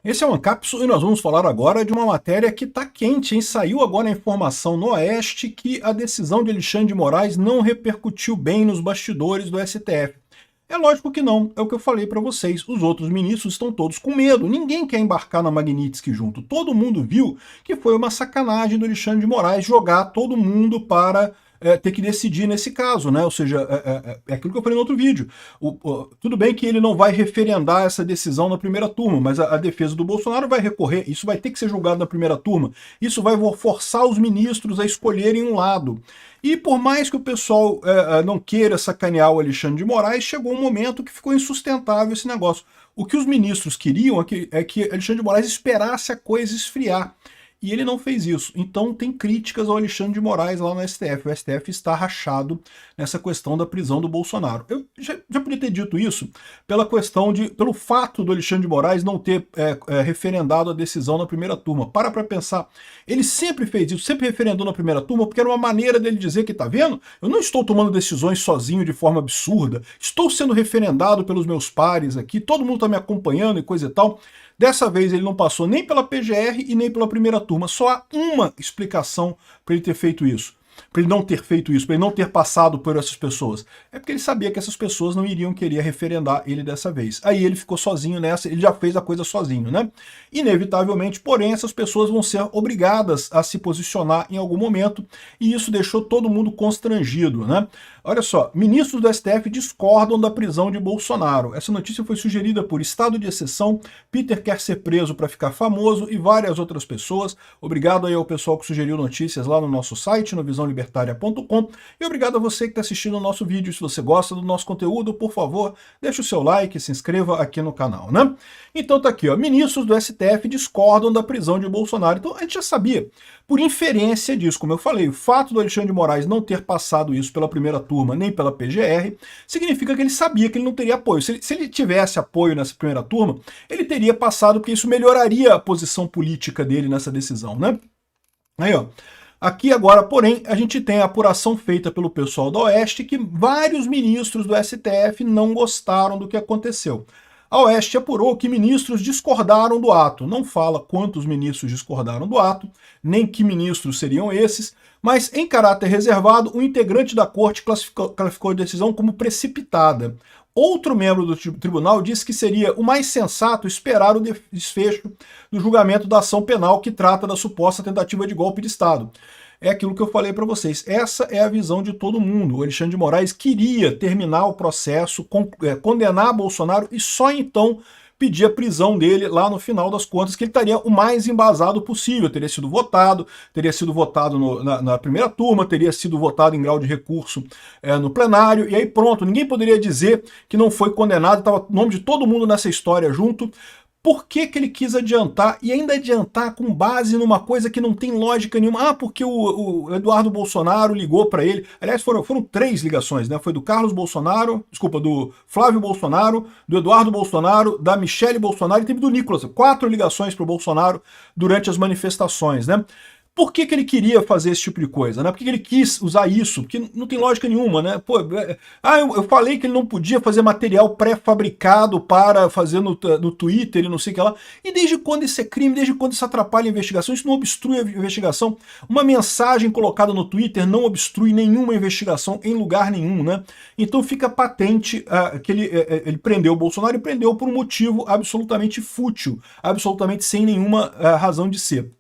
Esse é o Ancapsu e nós vamos falar agora de uma matéria que está quente, hein? Saiu agora a informação no Oeste que a decisão de Alexandre de Moraes não repercutiu bem nos bastidores do STF. É lógico que não, é o que eu falei para vocês. Os outros ministros estão todos com medo, ninguém quer embarcar na Magnitsky junto. Todo mundo viu que foi uma sacanagem do Alexandre de Moraes jogar todo mundo para ter que decidir nesse caso, né? Ou seja, é aquilo que eu falei no outro vídeo. Tudo bem que ele não vai referendar essa decisão na primeira turma, mas a defesa do Bolsonaro vai recorrer, isso vai ter que ser julgado na primeira turma, isso vai forçar os ministros a escolherem um lado. E por mais que o pessoal não queira sacanear o Alexandre de Moraes, chegou um momento que ficou insustentável esse negócio. O que os ministros queriam é que Alexandre de Moraes esperasse a coisa esfriar. E ele não fez isso. Então tem críticas ao Alexandre de Moraes lá no STF. O STF está rachado nessa questão da prisão do Bolsonaro. Eu já podia ter dito isso pelo fato do Alexandre de Moraes não ter referendado a decisão na primeira turma. Para pensar. Ele sempre fez isso, sempre referendou na primeira turma, porque era uma maneira dele dizer que, tá vendo? Eu não estou tomando decisões sozinho de forma absurda, estou sendo referendado pelos meus pares aqui, todo mundo está me acompanhando e coisa e tal. Dessa vez ele não passou nem pela PGR e nem pela primeira turma. Só há uma explicação para ele ter feito isso. Para ele não ter feito isso, para ele não ter passado por essas pessoas. É porque ele sabia que essas pessoas não iriam querer referendar ele dessa vez. Aí ele ficou sozinho nessa, ele já fez a coisa sozinho, né? Inevitavelmente, porém, essas pessoas vão ser obrigadas a se posicionar em algum momento, e isso deixou todo mundo constrangido, né? Olha só, ministros do STF discordam da prisão de Bolsonaro. Essa notícia foi sugerida por estado de exceção, Peter quer ser preso para ficar famoso e várias outras pessoas. Obrigado aí ao pessoal que sugeriu notícias lá no nosso site, no visãolibertaria.com, e obrigado a você que está assistindo o nosso vídeo. Se você gosta do nosso conteúdo, por favor, deixe o seu like e se inscreva aqui no canal, né? Então tá aqui, ó, ministros do STF discordam da prisão de Bolsonaro. Então a gente já sabia, por inferência disso, como eu falei, o fato do Alexandre de Moraes não ter passado isso pela primeira turma nem pela PGR, significa que ele sabia que ele não teria apoio. Se ele tivesse apoio nessa primeira turma, ele teria passado, porque isso melhoraria a posição política dele nessa decisão, né? Aí, ó. Aqui agora, porém, a gente tem a apuração feita pelo pessoal do Oeste que vários ministros do STF não gostaram do que aconteceu. A Oeste apurou que ministros discordaram do ato. Não fala quantos ministros discordaram do ato, nem que ministros seriam esses, mas em caráter reservado, o integrante da corte classificou a decisão como precipitada. Outro membro do tribunal disse que seria o mais sensato esperar o desfecho do julgamento da ação penal que trata da suposta tentativa de golpe de Estado. É aquilo que eu falei para vocês. Essa é a visão de todo mundo. O Alexandre de Moraes queria terminar o processo, condenar Bolsonaro e só então pedir a prisão dele lá no final das contas, que ele estaria o mais embasado possível. Teria sido votado na primeira turma, teria sido votado em grau de recurso no plenário, e aí pronto, ninguém poderia dizer que não foi condenado, estava o nome de todo mundo nessa história junto. Por que ele quis adiantar, e ainda adiantar com base numa coisa que não tem lógica nenhuma? Ah, porque o Eduardo Bolsonaro ligou para ele. Aliás, foram 3 ligações, né? Foi do Carlos Bolsonaro, desculpa, do Flávio Bolsonaro, do Eduardo Bolsonaro, da Michele Bolsonaro e teve do Nicolas. 4 ligações para o Bolsonaro durante as manifestações, né? Por que ele queria fazer esse tipo de coisa, né? Por que ele quis usar isso? Porque não tem lógica nenhuma, né? Pô, eu falei que ele não podia fazer material pré-fabricado para fazer no Twitter e não sei o que lá. E desde quando isso é crime? Desde quando isso atrapalha a investigação? Isso não obstrui a investigação. Uma mensagem colocada no Twitter não obstrui nenhuma investigação em lugar nenhum, né? Então fica patente que ele prendeu o Bolsonaro e prendeu por um motivo absolutamente fútil, absolutamente sem nenhuma razão de ser.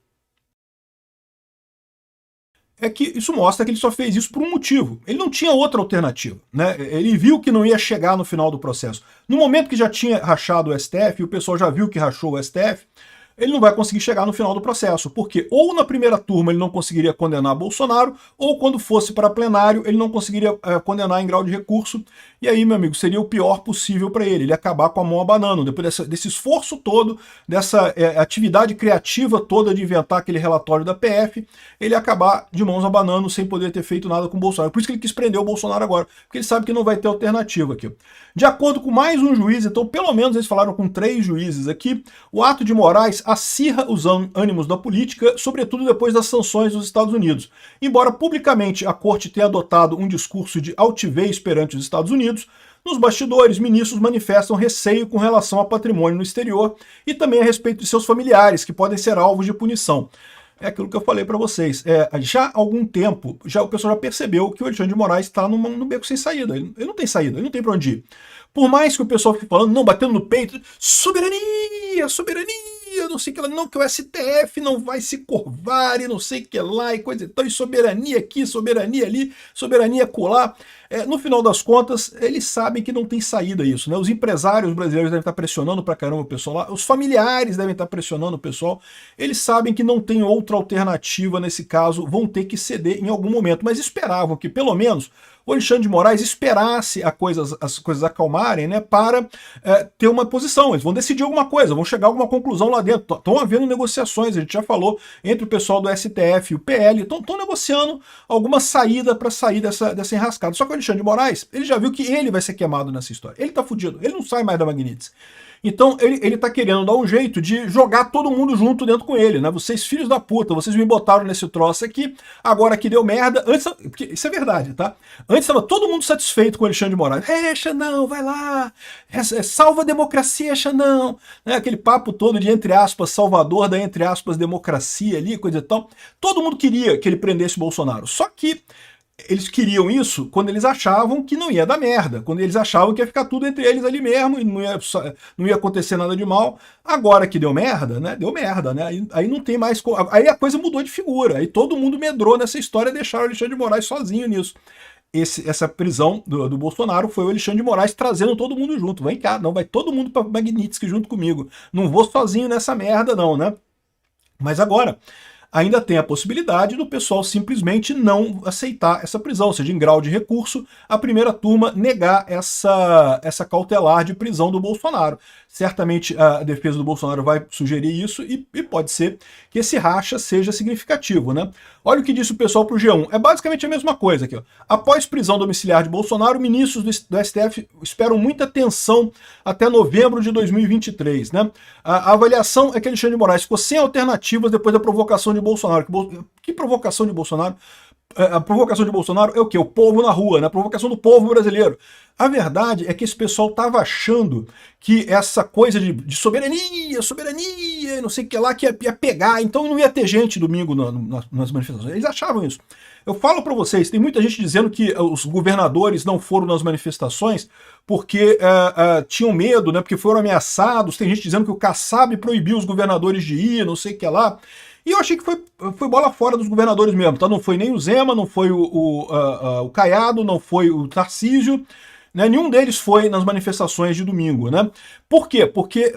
É que isso mostra que ele só fez isso por um motivo. Ele não tinha outra alternativa, né? Ele viu que não ia chegar no final do processo. No momento que já tinha rachado o STF, e o pessoal já viu que rachou o STF, ele não vai conseguir chegar no final do processo, porque ou na primeira turma ele não conseguiria condenar Bolsonaro, ou quando fosse para plenário ele não conseguiria condenar em grau de recurso, e aí, meu amigo, seria o pior possível para ele ia acabar com a mão abanando, depois desse esforço todo, dessa atividade criativa toda de inventar aquele relatório da PF, ele ia acabar de mãos abanando sem poder ter feito nada com o Bolsonaro. Por isso que ele quis prender o Bolsonaro agora, porque ele sabe que não vai ter alternativa aqui. De acordo com mais um juiz, então pelo menos eles falaram com 3 juízes aqui, o ato de Moraes acirra os ânimos da política, sobretudo depois das sanções dos Estados Unidos. Embora publicamente a corte tenha adotado um discurso de altivez perante os Estados Unidos, Nos bastidores, ministros manifestam receio com relação ao patrimônio no exterior e também a respeito de seus familiares, que podem ser alvos de punição. É aquilo que eu falei para vocês. Já há algum tempo, o pessoal já percebeu que o Alexandre de Moraes está num beco sem saída. Ele não tem saída, ele não tem para onde ir. Por mais que o pessoal fique falando, não, batendo no peito, soberania, soberania, não sei o que lá, não, que o STF não vai se curvar e não sei o que lá, e coisa e tal, e soberania aqui, soberania ali, soberania acolá. No final das contas, eles sabem que não tem saída isso, né? Os empresários brasileiros devem estar pressionando pra caramba o pessoal lá, os familiares devem estar pressionando o pessoal, eles sabem que não tem outra alternativa nesse caso, vão ter que ceder em algum momento, mas esperavam que pelo menos o Alexandre de Moraes esperasse as coisas acalmarem, né, para ter uma posição. Eles vão decidir alguma coisa, vão chegar a alguma conclusão lá dentro. Estão havendo negociações, a gente já falou, entre o pessoal do STF e o PL, estão negociando alguma saída para sair dessa enrascada. Só que o Alexandre de Moraes, ele já viu que ele vai ser queimado nessa história. Ele tá fudido, ele não sai mais da Magnitsky. Então ele tá querendo dar um jeito de jogar todo mundo junto dentro com ele, né? Vocês filhos da puta, vocês me botaram nesse troço aqui, agora que deu merda. Antes, porque isso é verdade, tá? Antes estava todo mundo satisfeito com o Alexandre de Moraes. Xandão, vai lá, salva a democracia, Xandão. Né? Aquele papo todo de, entre aspas, salvador da, entre aspas, democracia ali, coisa e tal. Todo mundo queria que ele prendesse o Bolsonaro. Só que eles queriam isso quando eles achavam que não ia dar merda, quando eles achavam que ia ficar tudo entre eles ali mesmo e não ia acontecer nada de mal. Agora que deu merda, né? Deu merda, né? Aí não tem mais. Aí a coisa mudou de figura. Aí todo mundo medrou nessa história e deixaram o Alexandre de Moraes sozinho nisso. Essa prisão do Bolsonaro foi o Alexandre de Moraes trazendo todo mundo junto. Vem cá, não, vai todo mundo para Magnitsky junto comigo. Não vou sozinho nessa merda, não, né? Mas agora ainda tem a possibilidade do pessoal simplesmente não aceitar essa prisão, ou seja, em grau de recurso, a primeira turma negar essa cautelar de prisão do Bolsonaro. Certamente a defesa do Bolsonaro vai sugerir isso e pode ser que esse racha seja significativo, né? Olha o que disse o pessoal pro G1. É basicamente a mesma coisa aqui, ó. Após prisão domiciliar de Bolsonaro, ministros do STF esperam muita tensão até novembro de 2023, né? A avaliação é que Alexandre de Moraes ficou sem alternativas depois da provocação de Bolsonaro. Que provocação de Bolsonaro? A provocação de Bolsonaro é o quê? O povo na rua, né? A provocação do povo brasileiro. A verdade é que esse pessoal estava achando que essa coisa de soberania, soberania, não sei o que lá, que ia pegar, então não ia ter gente domingo nas manifestações. Eles achavam isso. Eu falo para vocês, tem muita gente dizendo que os governadores não foram nas manifestações porque tinham medo, né? Porque foram ameaçados. Tem gente dizendo que o Kassab proibiu os governadores de ir, não sei o que lá. E eu achei que foi bola fora dos governadores mesmo, tá? Não foi nem o Zema, não foi o Caiado, não foi o Tarcísio, né? Nenhum deles foi nas manifestações de domingo, né? Por quê? Porque,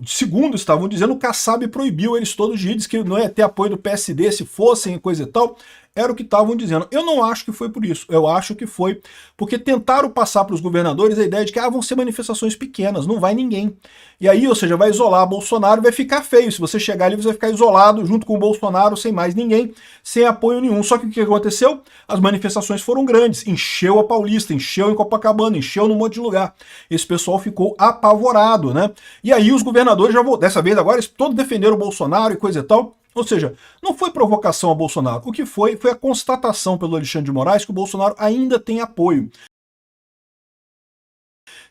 segundo estavam dizendo, o Kassab proibiu eles todos de ir, diz que não ia ter apoio do PSD se fossem, coisa e tal. Era o que estavam dizendo. Eu não acho que foi por isso. Eu acho que foi porque tentaram passar para os governadores a ideia de que vão ser manifestações pequenas, não vai ninguém. E aí, ou seja, vai isolar Bolsonaro, vai ficar feio. Se você chegar ali, você vai ficar isolado junto com o Bolsonaro, sem mais ninguém, sem apoio nenhum. Só que o que aconteceu? As manifestações foram grandes. Encheu a Paulista, encheu em Copacabana, encheu num monte de lugar. Esse pessoal ficou apavorado, né? E aí os governadores já vão, dessa vez agora, eles todos defenderam o Bolsonaro e coisa e tal. Ou seja, não foi provocação ao Bolsonaro. O que foi a constatação pelo Alexandre de Moraes que o Bolsonaro ainda tem apoio.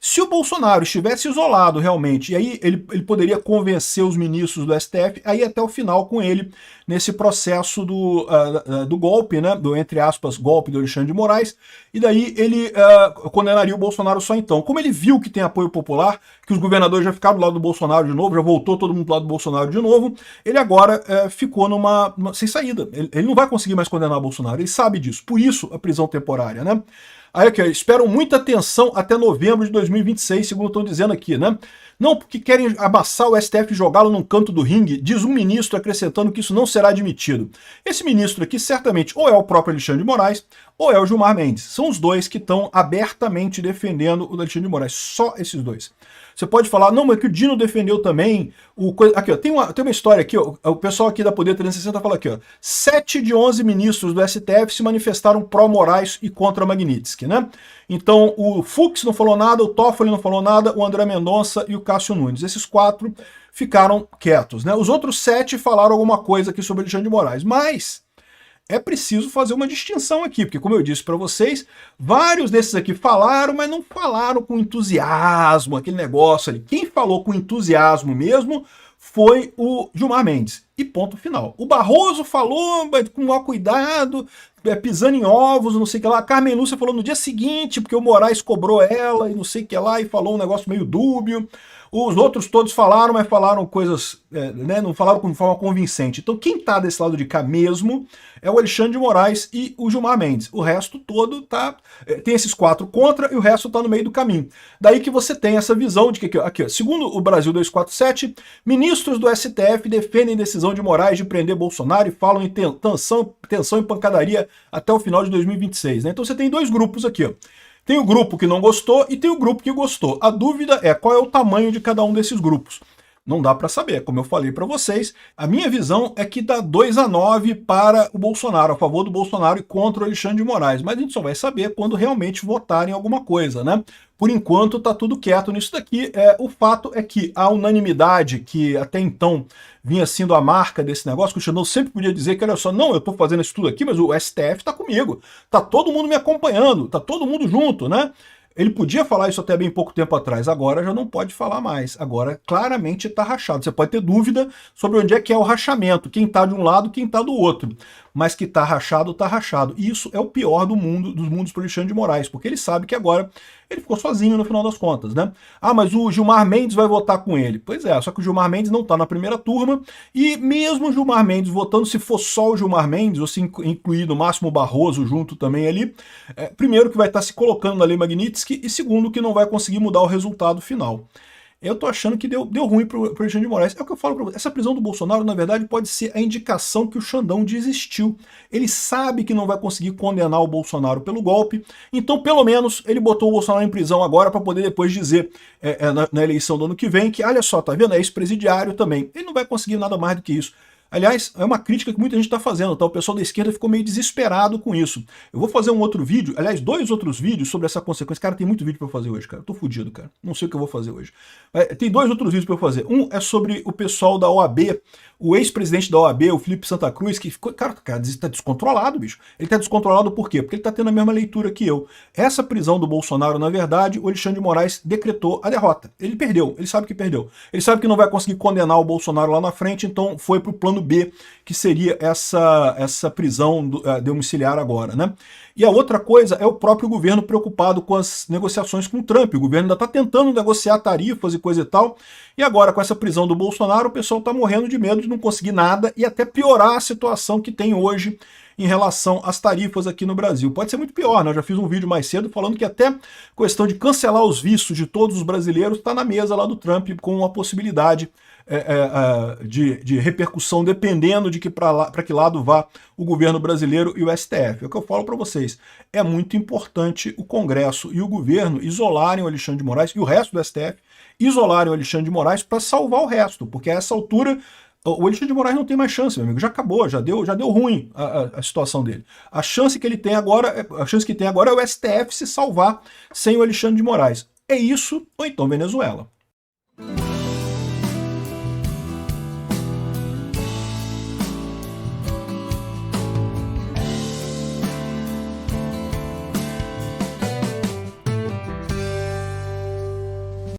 Se o Bolsonaro estivesse isolado realmente, e aí ele poderia convencer os ministros do STF a ir até o final com ele nesse processo do golpe, né, do, entre aspas, golpe do Alexandre de Moraes, e daí ele condenaria o Bolsonaro só então. Como ele viu que tem apoio popular, que os governadores já ficaram do lado do Bolsonaro de novo, já voltou todo mundo do lado do Bolsonaro de novo, ele agora ficou sem saída. Ele não vai conseguir mais condenar o Bolsonaro, ele sabe disso. Por isso a prisão temporária, né? Aí aqui, esperam muita atenção até novembro de 2026, segundo estão dizendo aqui, né? Não porque querem amassar o STF e jogá-lo num canto do ringue, diz um ministro acrescentando que isso não será admitido. Esse ministro aqui certamente ou é o próprio Alexandre de Moraes ou é o Gilmar Mendes. São os dois que estão abertamente defendendo o Alexandre de Moraes, só esses dois. Você pode falar, não, mas que o Dino defendeu também. Aqui, ó, tem uma história aqui, ó, o pessoal aqui da Poder 360 fala aqui, ó, 7 de 11 ministros do STF se manifestaram pró-Moraes e contra Magnitsky, né? Então, o Fux não falou nada, o Toffoli não falou nada, o André Mendonça e o Cássio Nunes. Esses 4 ficaram quietos, né? Os outros 7 falaram alguma coisa aqui sobre Alexandre de Moraes, mas é preciso fazer uma distinção aqui, porque como eu disse para vocês, vários desses aqui falaram, mas não falaram com entusiasmo, aquele negócio ali. Quem falou com entusiasmo mesmo foi o Gilmar Mendes. E ponto final. O Barroso falou, mas com maior cuidado, pisando em ovos, não sei o que lá. A Carmen Lúcia falou no dia seguinte, porque o Moraes cobrou ela e não sei o que lá, e falou um negócio meio dúbio. Os outros todos falaram, mas falaram coisas, né, não falaram de forma convincente. Então quem está desse lado de cá mesmo é o Alexandre de Moraes e o Gilmar Mendes. O resto todo tá, tem esses 4 contra e o resto está no meio do caminho. Daí que você tem essa visão de que, aqui, ó, segundo o Brasil 247, ministros do STF defendem decisão de Moraes de prender Bolsonaro e falam em tensão e pancadaria até o final de 2026. Né? Então você tem 2 grupos aqui, ó. Tem o grupo que não gostou e tem o grupo que gostou. A dúvida é qual é o tamanho de cada um desses grupos. Não dá para saber, como eu falei para vocês. A minha visão é que dá 2-9 para o Bolsonaro, a favor do Bolsonaro e contra o Alexandre de Moraes. Mas a gente só vai saber quando realmente votarem alguma coisa, né? Por enquanto tá tudo quieto nisso daqui. O fato é que a unanimidade, que até então vinha sendo a marca desse negócio, que o Xandão sempre podia dizer que, olha só, não, eu tô fazendo isso tudo aqui, mas o STF tá comigo, tá todo mundo me acompanhando, tá todo mundo junto, né? Ele podia falar isso até bem pouco tempo atrás, agora já não pode falar mais. Agora claramente está rachado. Você pode ter dúvida sobre onde é que é o rachamento, quem está de um lado, quem está do outro. Mas que está rachado, está rachado. E isso é o pior do mundo, dos mundos para o Alexandre de Moraes, porque ele sabe que agora ele ficou sozinho no final das contas, né? Ah, mas o Gilmar Mendes vai votar com ele. Pois é, só que o Gilmar Mendes não está na primeira turma, e mesmo o Gilmar Mendes votando, se for só o Gilmar Mendes, ou se incluir no máximo o Barroso junto também ali, primeiro que vai estar se colocando na Lei Magnitsky, e segundo que não vai conseguir mudar o resultado final. Eu tô achando que deu ruim pro Alexandre de Moraes. É o que eu falo pra você. Essa prisão do Bolsonaro, na verdade, pode ser a indicação que o Xandão desistiu. Ele sabe que não vai conseguir condenar o Bolsonaro pelo golpe, então, pelo menos, ele botou o Bolsonaro em prisão agora para poder depois dizer na eleição do ano que vem que, olha só, tá vendo? É ex-presidiário também. Ele não vai conseguir nada mais do que isso. Aliás, é uma crítica que muita gente está fazendo, tá? O pessoal da esquerda ficou meio desesperado com isso. Eu vou fazer um outro vídeo, aliás, 2 outros vídeos sobre essa consequência. Cara, tem muito vídeo para fazer hoje, cara. Eu tô fudido, cara. Não sei o que eu vou fazer hoje. Tem 2 outros vídeos para eu fazer. Um é sobre o pessoal da OAB, o ex-presidente da OAB, o Felipe Santa Cruz, que ficou... Cara, tá descontrolado, bicho. Ele tá descontrolado por quê? Porque ele tá tendo a mesma leitura que eu. Essa prisão do Bolsonaro, na verdade, o Alexandre de Moraes decretou a derrota. Ele perdeu, ele sabe que perdeu. Ele sabe que não vai conseguir condenar o Bolsonaro lá na frente, então foi pro plano B, que seria essa prisão domiciliar agora, né? E a outra coisa é o próprio governo preocupado com as negociações com o Trump. O governo ainda está tentando negociar tarifas e coisa e tal, e agora com essa prisão do Bolsonaro, o pessoal está morrendo de medo de não conseguir nada e até piorar a situação que tem hoje em relação às tarifas aqui no Brasil. Pode ser muito pior, né? Eu já fiz um vídeo mais cedo falando que até questão de cancelar os vistos de todos os brasileiros está na mesa lá do Trump, com a possibilidade de repercussão, dependendo de que para que lado vá o governo brasileiro e o STF. É o que eu falo para vocês. É muito importante o Congresso e o governo isolarem o Alexandre de Moraes e o resto do STF isolarem o Alexandre de Moraes para salvar o resto, porque a essa altura o Alexandre de Moraes não tem mais chance, meu amigo. Já acabou, já deu ruim a situação dele. A chance que tem agora é o STF se salvar sem o Alexandre de Moraes. É isso ou então Venezuela.